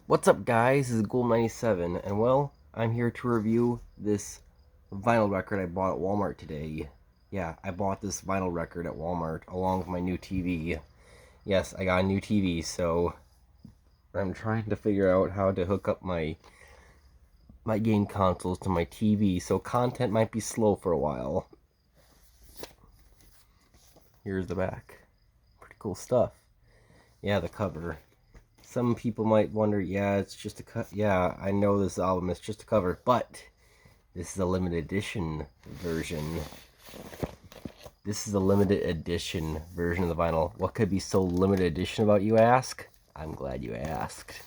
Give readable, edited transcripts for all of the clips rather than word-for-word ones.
What's up, guys? This is Gold97, and well, I'm here to review this vinyl record I bought at Walmart today. Yeah, I bought this vinyl record at Walmart along with my new TV. Yes, I got a new TV, so I'm trying to figure out how to hook up my game consoles to my TV, so content might be slow for a while. Here's the back. Pretty cool stuff. Yeah, the cover. Some people might wonder, yeah, it's just a cut. Yeah, I know this album is just a cover, but this is a limited edition version. This is a limited edition version of the vinyl. What could be so limited edition about, you ask? I'm glad you asked.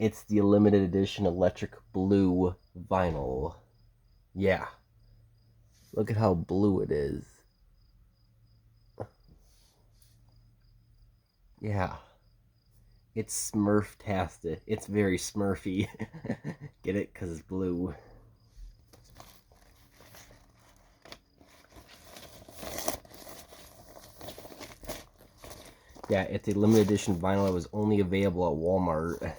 It's the limited edition electric blue vinyl. Yeah. Look at how blue it is. Yeah. It's Smurf-tastic. It's very Smurfy. Get it? Because it's blue. Yeah, it's a limited edition vinyl. It was only available at Walmart.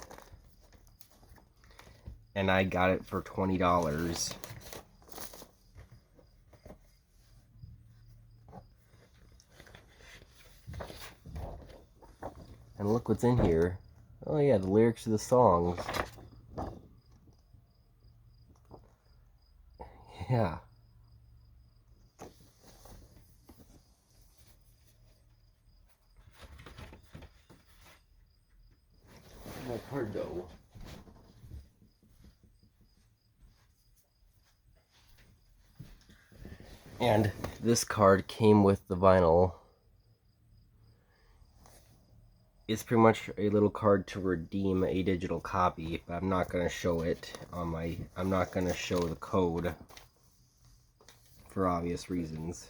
And I got it for $20. And look what's in here. Oh yeah, the lyrics to the songs. Yeah. Where'd my card go? And this card came with the vinyl. It's pretty much a little card to redeem a digital copy, but I'm not going to show it on my... I'm not going to show the code for obvious reasons.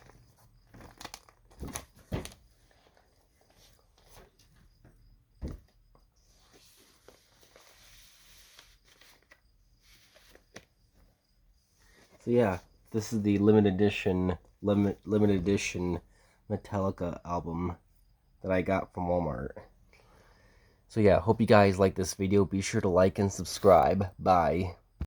So yeah, this is the limited edition Metallica album that I got from Walmart. So yeah, hope you guys like this video. Be sure to like and subscribe. Bye.